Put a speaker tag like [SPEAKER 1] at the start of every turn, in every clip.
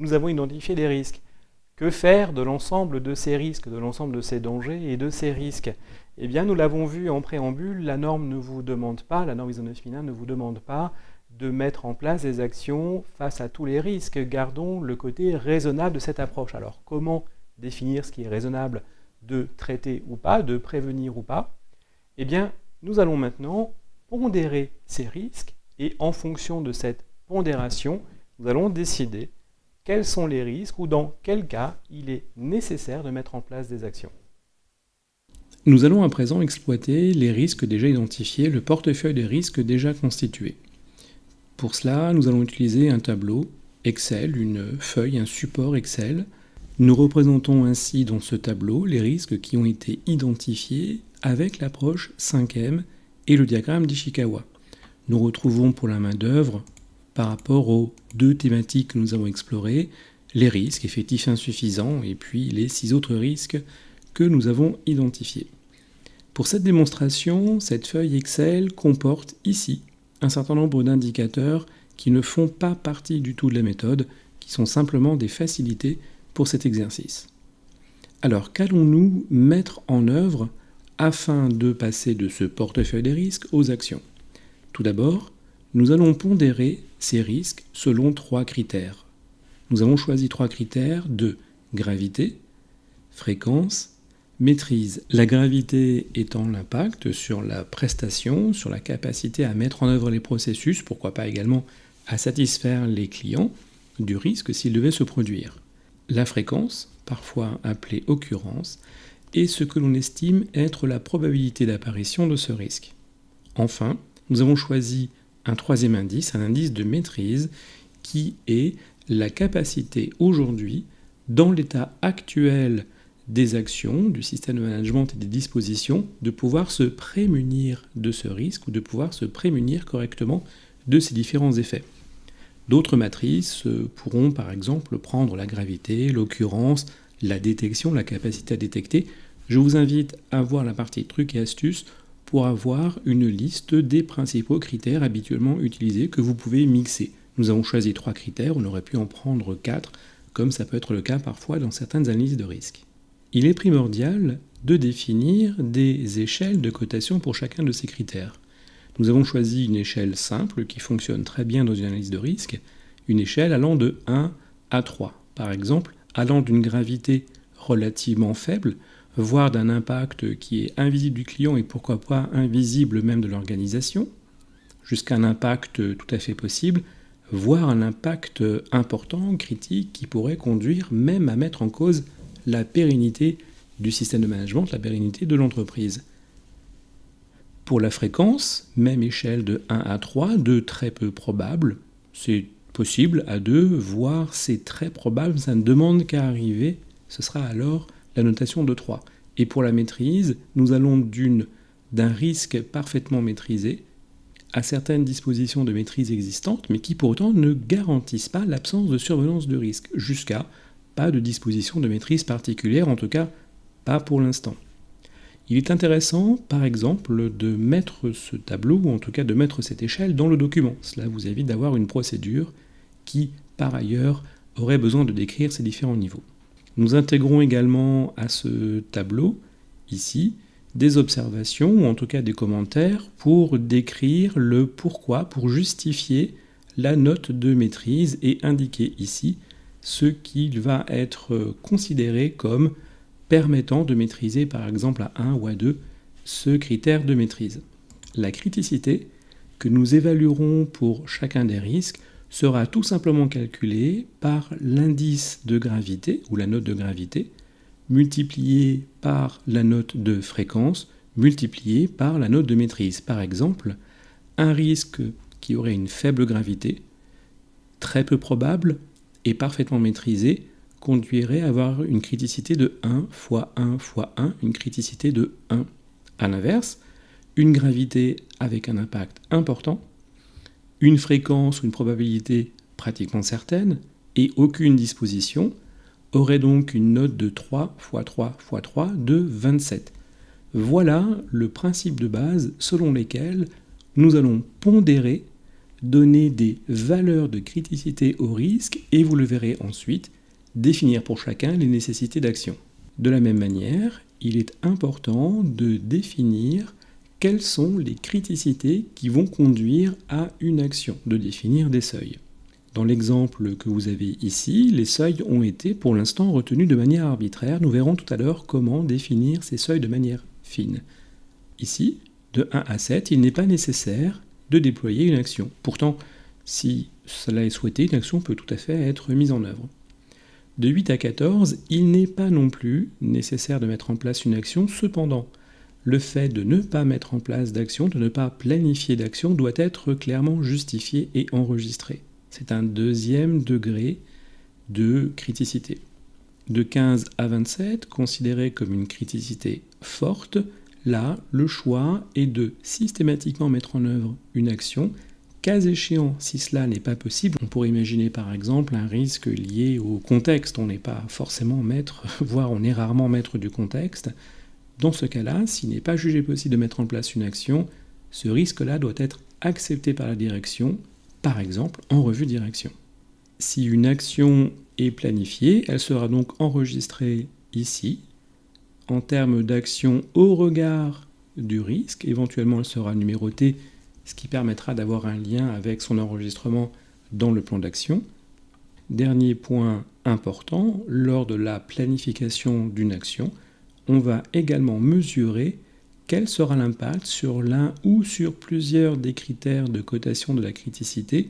[SPEAKER 1] nous avons identifié des risques. Que faire de l'ensemble de ces risques, de l'ensemble de ces dangers et de ces risques? Eh bien, nous l'avons vu en préambule, la norme ne vous demande pas, la norme ISO 9001 ne vous demande pas de mettre en place des actions face à tous les risques. Gardons le côté raisonnable de cette approche. Alors, comment définir ce qui est raisonnable de traiter ou pas, de prévenir ou pas? Eh bien, nous allons maintenant pondérer ces risques et en fonction de cette pondération, nous allons décider quels sont les risques ou dans quel cas il est nécessaire de mettre en place des actions.
[SPEAKER 2] Nous allons à présent exploiter les risques déjà identifiés, le portefeuille des risques déjà constitué. Pour cela, nous allons utiliser un tableau Excel, une feuille, un support Excel. Nous représentons ainsi dans ce tableau les risques qui ont été identifiés avec l'approche 5M et le diagramme d'Ishikawa. Nous retrouvons pour la main-d'œuvre, par rapport aux deux thématiques que nous avons explorées, les risques effectifs insuffisants et puis les 6 autres risques que nous avons identifiés. Pour cette démonstration, cette feuille Excel comporte ici un certain nombre d'indicateurs qui ne font pas partie du tout de la méthode, qui sont simplement des facilités pour cet exercice. Alors, qu'allons-nous mettre en œuvre afin de passer de ce portefeuille des risques aux actions? Tout d'abord, nous allons pondérer ces risques selon 3 critères. Nous avons choisi 3 critères de gravité, fréquence, maîtrise. La gravité étant l'impact sur la prestation, sur la capacité à mettre en œuvre les processus, pourquoi pas également à satisfaire les clients du risque s'il devait se produire. La fréquence, parfois appelée occurrence, est ce que l'on estime être la probabilité d'apparition de ce risque. Enfin, nous avons choisi un 3e indice, un indice de maîtrise, qui est la capacité aujourd'hui, dans l'état actuel des actions, du système de management et des dispositions, de pouvoir se prémunir de ce risque ou de pouvoir se prémunir correctement de ces différents effets. D'autres matrices pourront par exemple prendre la gravité, l'occurrence, la détection, la capacité à détecter. Je vous invite à voir la partie trucs et astuces pour avoir une liste des principaux critères habituellement utilisés que vous pouvez mixer. Nous avons choisi 3 critères, on aurait pu en prendre 4, comme ça peut être le cas parfois dans certaines analyses de risque. Il est primordial de définir des échelles de cotation pour chacun de ces critères. Nous avons choisi une échelle simple qui fonctionne très bien dans une analyse de risque, une échelle allant de 1 à 3. Par exemple, allant d'une gravité relativement faible, voire d'un impact qui est invisible du client et pourquoi pas invisible même de l'organisation, jusqu'à un impact tout à fait possible, voire un impact important, critique, qui pourrait conduire même à mettre en cause la pérennité du système de management, la pérennité de l'entreprise. Pour la fréquence, même échelle de 1 à 3, de très peu probable, c'est possible à 2, voire c'est très probable, ça ne demande qu'à arriver, ce sera alors la notation de 3. Et pour la maîtrise, nous allons d'un risque parfaitement maîtrisé à certaines dispositions de maîtrise existantes, mais qui pour autant ne garantissent pas l'absence de survenance de risque, jusqu'à pas de disposition de maîtrise particulière, en tout cas pas pour l'instant. Il est intéressant, par exemple, de mettre ce tableau, ou en tout cas de mettre cette échelle dans le document. Cela vous évite d'avoir une procédure qui, par ailleurs, aurait besoin de décrire ces différents niveaux. Nous intégrons également à ce tableau, ici, des observations, ou en tout cas des commentaires, pour décrire le pourquoi, pour justifier la note de maîtrise et indiquer ici ce qu'il va être considéré comme permettant de maîtriser par exemple à 1 ou à 2 ce critère de maîtrise. La criticité que nous évaluerons pour chacun des risques sera tout simplement calculée par l'indice de gravité ou la note de gravité multiplié par la note de fréquence multiplié par la note de maîtrise. Par exemple, un risque qui aurait une faible gravité, très peu probable et parfaitement maîtrisé, conduirait à avoir une criticité de 1 fois 1 fois 1, une criticité de 1. A l'inverse, une gravité avec un impact important, une fréquence ou une probabilité pratiquement certaine, et aucune disposition, aurait donc une note de 3 fois 3 fois 3 de 27. Voilà le principe de base selon lequel nous allons pondérer donner des valeurs de criticité au risque et vous le verrez ensuite, définir pour chacun les nécessités d'action. De la même manière, il est important de définir quelles sont les criticités qui vont conduire à une action, de définir des seuils. Dans l'exemple que vous avez ici, les seuils ont été pour l'instant retenus de manière arbitraire. Nous verrons tout à l'heure comment définir ces seuils de manière fine. Ici, de 1 à 7, il n'est pas nécessaire de déployer une action. Pourtant, si cela est souhaité, une action peut tout à fait être mise en œuvre. De 8 à 14, il n'est pas non plus nécessaire de mettre en place une action. Cependant, le fait de ne pas mettre en place d'action, de ne pas planifier d'action, doit être clairement justifié et enregistré. C'est un deuxième degré de criticité. De 15 à 27, considéré comme une criticité forte, là, le choix est de systématiquement mettre en œuvre une action. Cas échéant, si cela n'est pas possible, on pourrait imaginer par exemple un risque lié au contexte. On n'est pas forcément maître, voire on est rarement maître du contexte. Dans ce cas-là, s'il n'est pas jugé possible de mettre en place une action, ce risque-là doit être accepté par la direction, par exemple en revue direction. Si une action est planifiée, elle sera donc enregistrée ici, en termes d'action au regard du risque. Éventuellement, elle sera numérotée, ce qui permettra d'avoir un lien avec son enregistrement dans le plan d'action. Dernier point important, lors de la planification d'une action, on va également mesurer quel sera l'impact sur l'un ou sur plusieurs des critères de cotation de la criticité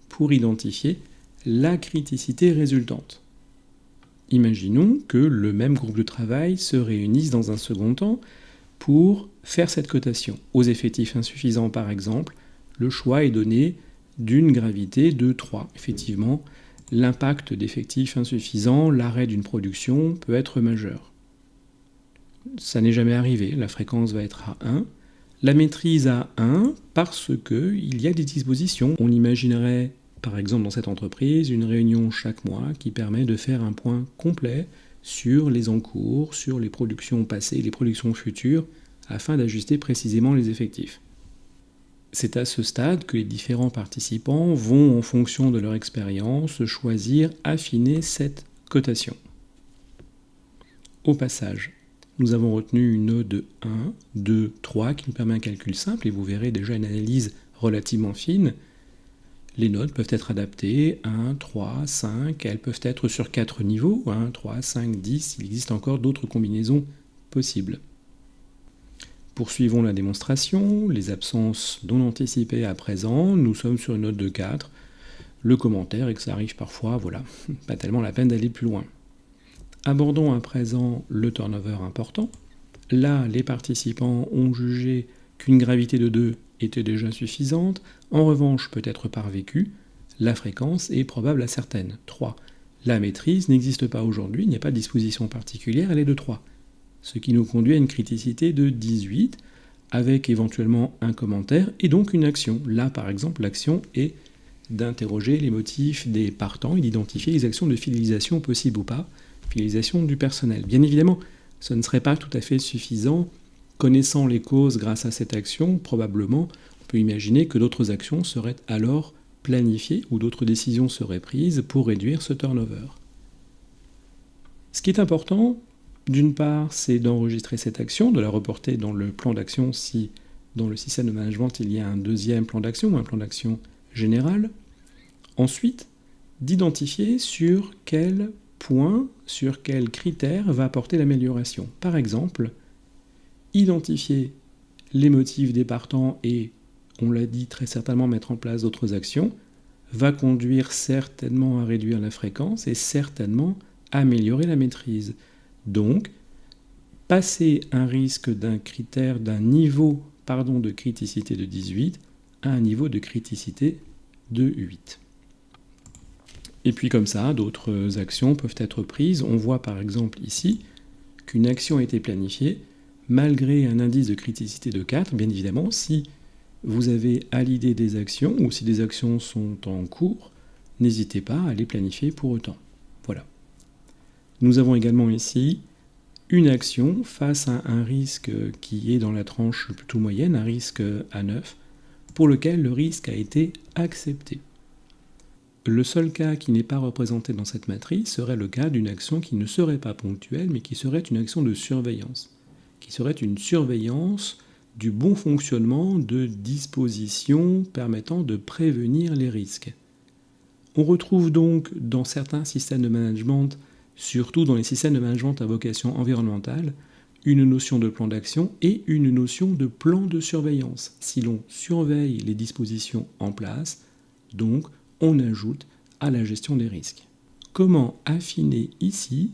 [SPEAKER 2] pour identifier la criticité résultante. Imaginons que le même groupe de travail se réunisse dans un second temps pour faire cette cotation. Aux effectifs insuffisants, par exemple, le choix est donné d'une gravité de 3. Effectivement, l'impact d'effectifs insuffisants, l'arrêt d'une production peut être majeur. Ça n'est jamais arrivé, la fréquence va être à 1. La maîtrise à 1 parce qu'il y a des dispositions. On imaginerait, par exemple dans cette entreprise, une réunion chaque mois qui permet de faire un point complet sur les encours, sur les productions passées, les productions futures, afin d'ajuster précisément les effectifs. C'est à ce stade que les différents participants vont, en fonction de leur expérience, choisir, affiner cette cotation. Au passage, nous avons retenu une note de 1, 2, 3 qui nous permet un calcul simple et vous verrez déjà une analyse relativement fine. Les notes peuvent être adaptées 1, 3, 5, elles peuvent être sur 4 niveaux, 1, 3, 5, 10, il existe encore d'autres combinaisons possibles. Poursuivons la démonstration, les absences non anticipées à présent, nous sommes sur une note de 4. Le commentaire est que ça arrive parfois, voilà, pas tellement la peine d'aller plus loin. Abordons à présent le turnover important. Là, les participants ont jugé qu'une gravité de 2 était déjà suffisante. En revanche, peut être par vécu, la fréquence est probable à certaines. 3. La maîtrise n'existe pas aujourd'hui, il n'y a pas de disposition particulière, elle est de 3. Ce qui nous conduit à une criticité de 18, avec éventuellement un commentaire et donc une action. Là, par exemple, l'action est d'interroger les motifs des partants et d'identifier les actions de fidélisation possibles ou pas, fidélisation du personnel. Bien évidemment, ce ne serait pas tout à fait suffisant. Connaissant les causes grâce à cette action, probablement, on peut imaginer que d'autres actions seraient alors planifiées ou d'autres décisions seraient prises pour réduire ce turnover. Ce qui est important, d'une part, c'est d'enregistrer cette action, de la reporter dans le plan d'action si dans le système de management il y a un deuxième plan d'action ou un plan d'action général. Ensuite, d'identifier sur quel point, sur quels critères va apporter l'amélioration. Par exemple, identifier les motifs des partants et, on l'a dit très certainement, mettre en place d'autres actions, va conduire certainement à réduire la fréquence et certainement à améliorer la maîtrise. Donc, passer un risque d'un critère, d'un niveau de criticité de 18 à un niveau de criticité de 8. Et puis comme ça, d'autres actions peuvent être prises. On voit par exemple ici qu'une action a été planifiée malgré un indice de criticité de 4. Bien évidemment, si vous avez à l'idée des actions ou si des actions sont en cours, n'hésitez pas à les planifier pour autant. Voilà. Nous avons également ici une action face à un risque qui est dans la tranche plutôt moyenne, un risque à 9. pour lequel le risque a été accepté. Le seul cas qui n'est pas représenté dans cette matrice serait le cas d'une action qui ne serait pas ponctuelle, mais qui serait une action de surveillance, qui serait une surveillance du bon fonctionnement de dispositions permettant de prévenir les risques. On retrouve donc dans certains systèmes de management, surtout dans les systèmes de management à vocation environnementale, une notion de plan d'action et une notion de plan de surveillance. Si l'on surveille les dispositions en place, donc on ajoute à la gestion des risques. Comment affiner ici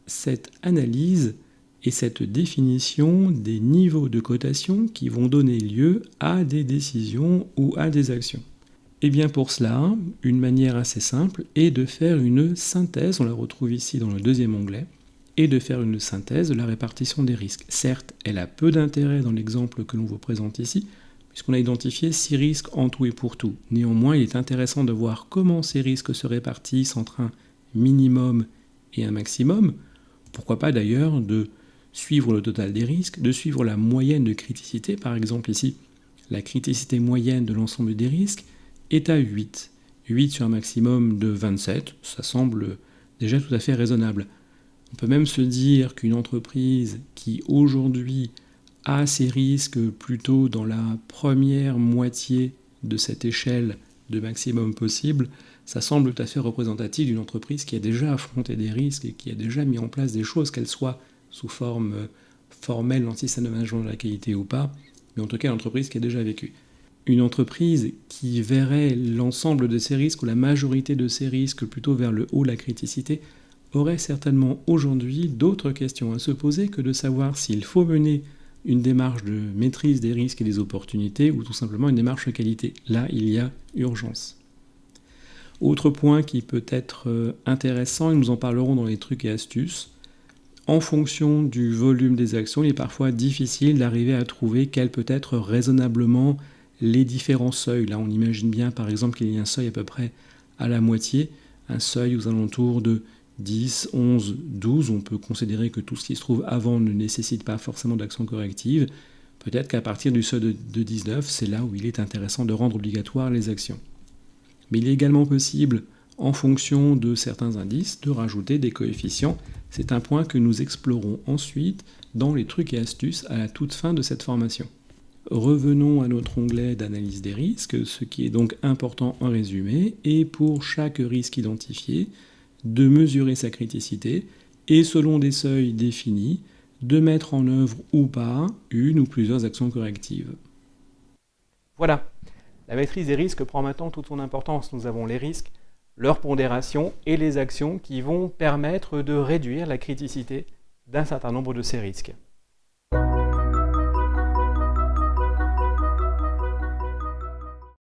[SPEAKER 2] cette analyse et cette définition des niveaux de cotation qui vont donner lieu à des décisions ou à des actions? Et bien pour cela, une manière assez simple est de faire une synthèse, on la retrouve ici dans le deuxième onglet, et de faire une synthèse de la répartition des risques. Certes, elle a peu d'intérêt dans l'exemple que l'on vous présente ici, puisqu'on a identifié 6 risques en tout et pour tout. Néanmoins, il est intéressant de voir comment ces risques se répartissent entre un minimum et un maximum. Pourquoi pas d'ailleurs de suivre le total des risques, de suivre la moyenne de criticité. Par exemple ici, la criticité moyenne de l'ensemble des risques est à 8. 8 sur un maximum de 27, ça semble déjà tout à fait raisonnable. On peut même se dire qu'une entreprise qui aujourd'hui a ses risques plutôt dans la première moitié de cette échelle de maximum possible, ça semble tout à fait représentatif d'une entreprise qui a déjà affronté des risques et qui a déjà mis en place des choses, qu'elles soient sous forme formelle dans le système de management de la qualité ou pas, mais en tout cas une entreprise qui a déjà vécu. Une entreprise qui verrait l'ensemble de ses risques ou la majorité de ses risques plutôt vers le haut de la criticité aurait certainement aujourd'hui d'autres questions à se poser que de savoir s'il faut mener une démarche de maîtrise des risques et des opportunités ou tout simplement une démarche de qualité. Là, il y a urgence. Autre point qui peut être intéressant, et nous en parlerons dans les trucs et astuces, en fonction du volume des actions, il est parfois difficile d'arriver à trouver quel peut être raisonnablement les différents seuils. Là, on imagine bien, par exemple, qu'il y a un seuil à peu près à la moitié, un seuil aux alentours de 10, 11, 12. On peut considérer que tout ce qui se trouve avant ne nécessite pas forcément d'action corrective. Peut-être qu'à partir du seuil de 19, c'est là où il est intéressant de rendre obligatoire les actions. Mais il est également possible, en fonction de certains indices, de rajouter des coefficients. C'est un point que nous explorons ensuite dans les trucs et astuces à la toute fin de cette formation. Revenons à notre onglet d'analyse des risques. Ce qui est donc important en résumé est pour chaque risque identifié de mesurer sa criticité et selon des seuils définis, de mettre en œuvre ou pas une ou plusieurs actions correctives.
[SPEAKER 1] Voilà, la maîtrise des risques prend maintenant toute son importance. Nous avons les risques, leur pondération et les actions qui vont permettre de réduire la criticité d'un certain nombre de ces risques.